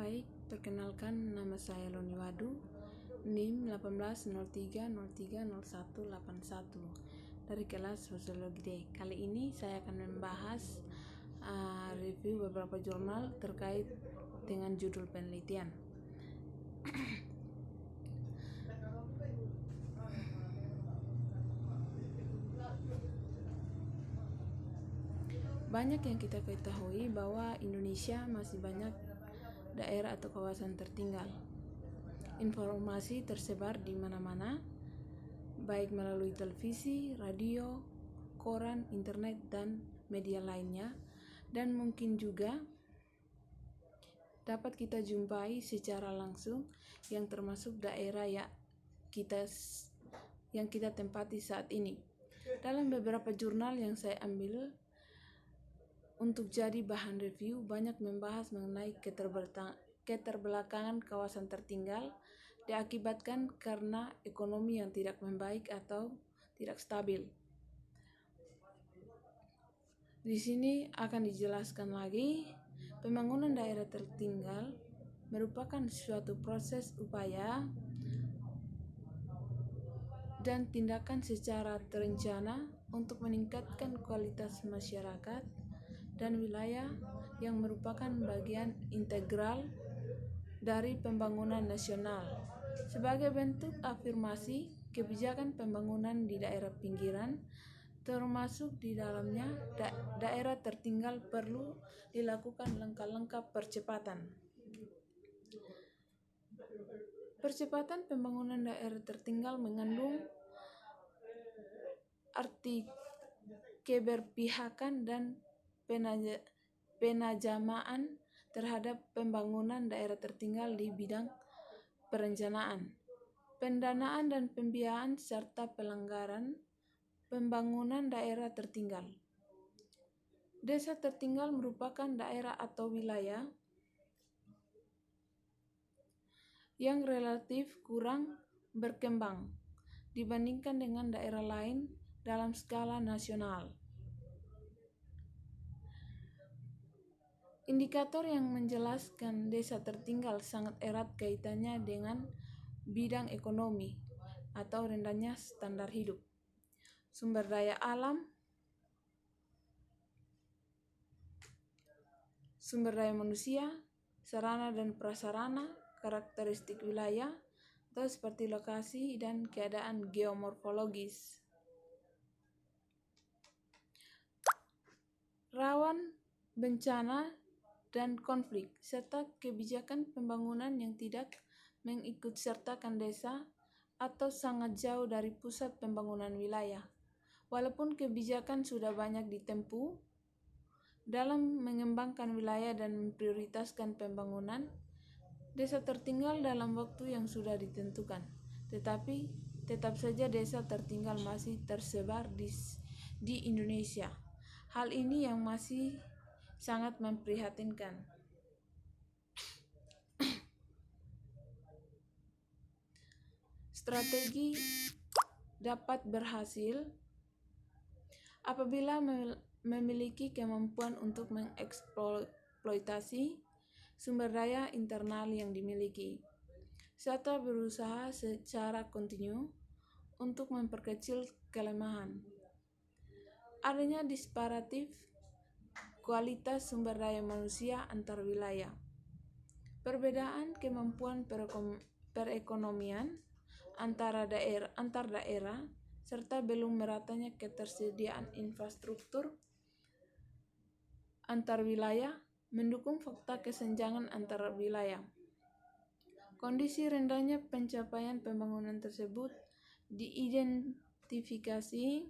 Baik, perkenalkan nama saya Loni Wadu, NIM 1803030181 dari kelas Sosiologi D. Kali ini saya akan membahas review beberapa jurnal terkait dengan judul penelitian. Banyak yang kita ketahui bahwa Indonesia masih banyak daerah atau kawasan tertinggal. Informasi tersebar di mana-mana, baik melalui televisi, radio, koran, internet, dan media lainnya, dan mungkin juga dapat kita jumpai secara langsung yang termasuk daerah yang kita tempati saat ini. Dalam beberapa jurnal yang saya ambil untuk jadi bahan review, banyak membahas mengenai keterbelakangan kawasan tertinggal diakibatkan karena ekonomi yang tidak membaik atau tidak stabil. Di sini akan dijelaskan lagi, pembangunan daerah tertinggal merupakan suatu proses upaya dan tindakan secara terencana untuk meningkatkan kualitas masyarakat dan wilayah yang merupakan bagian integral dari pembangunan nasional. Sebagai bentuk afirmasi, kebijakan pembangunan di daerah pinggiran, termasuk di dalamnya daerah tertinggal, perlu dilakukan langkah-langkah percepatan. Percepatan pembangunan daerah tertinggal mengandung arti keberpihakan dan penajamaan terhadap pembangunan daerah tertinggal di bidang perencanaan, pendanaan dan pembiayaan serta pelanggaran pembangunan daerah tertinggal. Desa tertinggal merupakan daerah atau wilayah yang relatif kurang berkembang dibandingkan dengan daerah lain dalam skala nasional. Indikator yang menjelaskan desa tertinggal sangat erat kaitannya dengan bidang ekonomi atau rendahnya standar hidup, sumber daya alam, sumber daya manusia, sarana dan prasarana, karakteristik wilayah, atau seperti lokasi dan keadaan geomorfologis. Rawan bencana dan konflik, serta kebijakan pembangunan yang tidak mengikutsertakan desa atau sangat jauh dari pusat pembangunan wilayah. Walaupun kebijakan sudah banyak ditempuh dalam mengembangkan wilayah dan memprioritaskan pembangunan desa tertinggal dalam waktu yang sudah ditentukan, tetapi tetap saja desa tertinggal masih tersebar di Indonesia. Hal ini yang masih sangat memprihatinkan. Strategi dapat berhasil apabila memiliki kemampuan untuk mengeksploitasi sumber daya internal yang dimiliki, serta berusaha secara kontinu untuk memperkecil kelemahan. Adanya disparatif kualitas sumber daya manusia antar wilayah, perbedaan kemampuan perekonomian antar daerah, serta belum meratanya ketersediaan infrastruktur antar wilayah mendukung fakta kesenjangan antar wilayah. Kondisi rendahnya pencapaian pembangunan tersebut diidentifikasi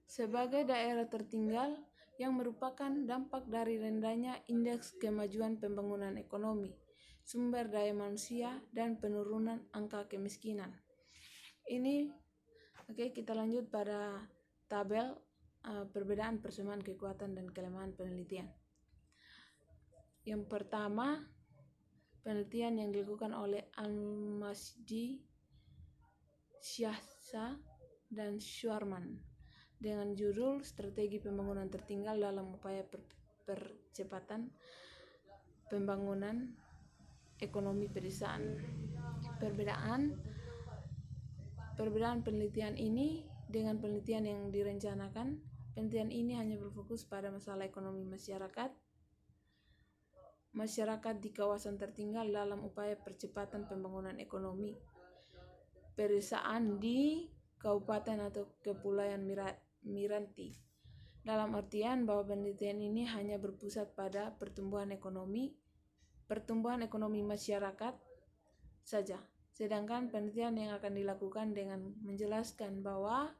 sebagai daerah tertinggal yang merupakan dampak dari rendahnya indeks kemajuan pembangunan ekonomi, sumber daya manusia, dan penurunan angka kemiskinan. Oke, kita lanjut pada tabel perbedaan persamaan kekuatan dan kelemahan penelitian. Yang pertama, penelitian yang dilakukan oleh Al-Masdi, Syahsa, dan Schwarman dengan judul Strategi Pembangunan Tertinggal dalam Upaya Percepatan Pembangunan Ekonomi Pedesaan. Perbedaan penelitian ini dengan penelitian yang direncanakan. Penelitian ini hanya berfokus pada masalah ekonomi masyarakat di kawasan tertinggal dalam upaya percepatan pembangunan ekonomi pedesaan di kabupaten atau kepulauan Miranti. Dalam artian bahwa penelitian ini hanya berpusat pada pertumbuhan ekonomi masyarakat saja. Sedangkan penelitian yang akan dilakukan dengan menjelaskan bahwa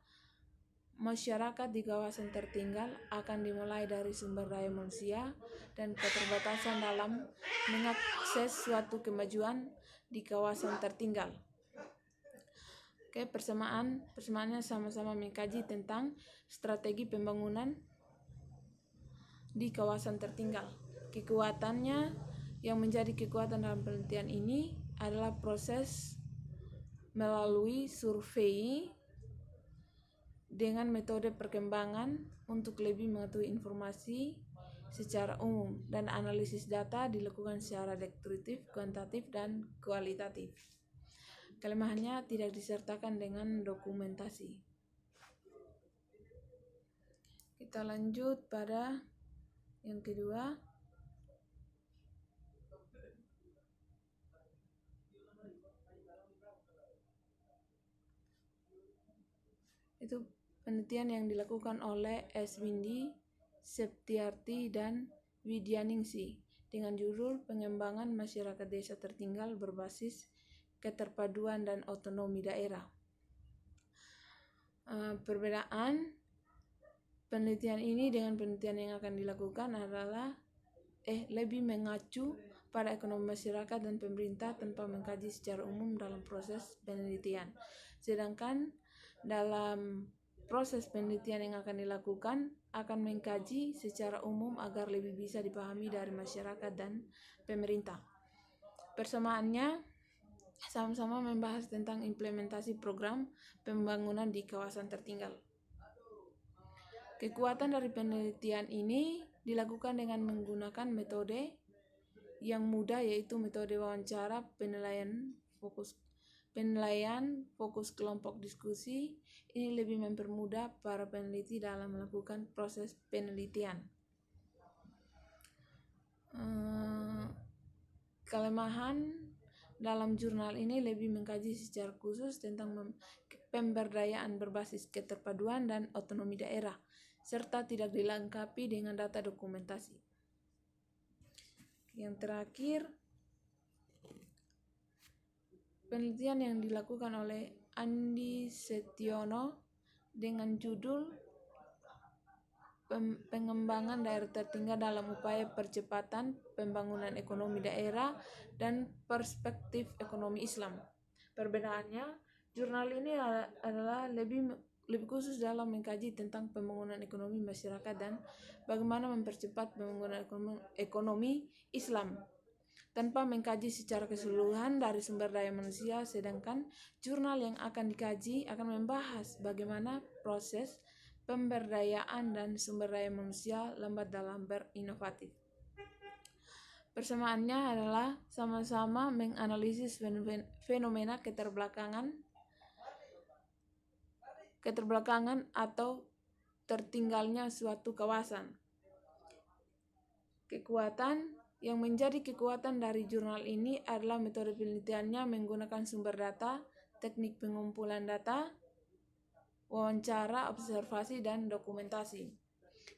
masyarakat di kawasan tertinggal akan dimulai dari sumber daya manusia dan keterbatasan dalam mengakses suatu kemajuan di kawasan tertinggal. Persamaannya sama-sama mengkaji tentang strategi pembangunan di kawasan tertinggal. Kekuatannya yang menjadi kekuatan dalam penelitian ini adalah proses melalui survei dengan metode perkembangan untuk lebih mengetahui informasi secara umum, dan analisis data dilakukan secara deskriptif, kuantitatif, dan kualitatif. Kelemahannya tidak disertakan dengan dokumentasi. Kita lanjut pada yang kedua. Itu penelitian yang dilakukan oleh S. Windy, Septiarti, dan Widyaningsih dengan judul Pengembangan Masyarakat Desa Tertinggal Berbasis Keterpaduan dan Otonomi Daerah. Perbedaan penelitian ini dengan penelitian yang akan dilakukan adalah lebih mengacu pada ekonomi masyarakat dan pemerintah tanpa mengkaji secara umum dalam proses penelitian. Sedangkan dalam proses penelitian yang akan dilakukan akan mengkaji secara umum agar lebih bisa dipahami dari masyarakat dan pemerintah. Persamaannya sama-sama membahas tentang implementasi program pembangunan di kawasan tertinggal. Kekuatan dari penelitian ini dilakukan dengan menggunakan metode yang mudah, yaitu metode wawancara, penilaian fokus kelompok diskusi. Ini lebih mempermudah para peneliti dalam melakukan proses penelitian. Kelemahan dalam jurnal ini lebih mengkaji secara khusus tentang pemberdayaan berbasis keterpaduan dan otonomi daerah, serta tidak dilengkapi dengan data dokumentasi. Yang terakhir, penelitian yang dilakukan oleh Andi Setiono dengan judul Pengembangan Daerah Tertinggal dalam Upaya Percepatan Pembangunan Ekonomi Daerah dan Perspektif Ekonomi Islam. Perbedaannya, jurnal ini adalah lebih khusus dalam mengkaji tentang pembangunan ekonomi masyarakat dan bagaimana mempercepat pembangunan ekonomi Islam tanpa mengkaji secara keseluruhan dari sumber daya manusia. Sedangkan jurnal yang akan dikaji akan membahas bagaimana proses pemberdayaan dan sumber daya manusia lambat dalam berinovatif. Persamaannya adalah sama-sama menganalisis fenomena keterbelakangan atau tertinggalnya suatu kawasan. Kekuatan yang menjadi kekuatan dari jurnal ini adalah metode penelitiannya menggunakan sumber data, teknik pengumpulan data, wawancara, observasi, dan dokumentasi.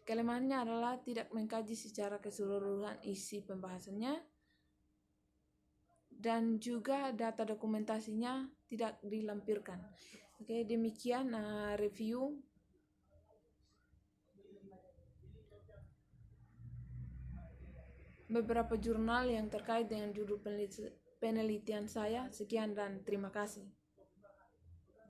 Kelemahannya adalah tidak mengkaji secara keseluruhan isi pembahasannya, dan juga data dokumentasinya tidak dilampirkan. Demikian review beberapa jurnal yang terkait dengan judul penelitian saya. Sekian dan terima kasih.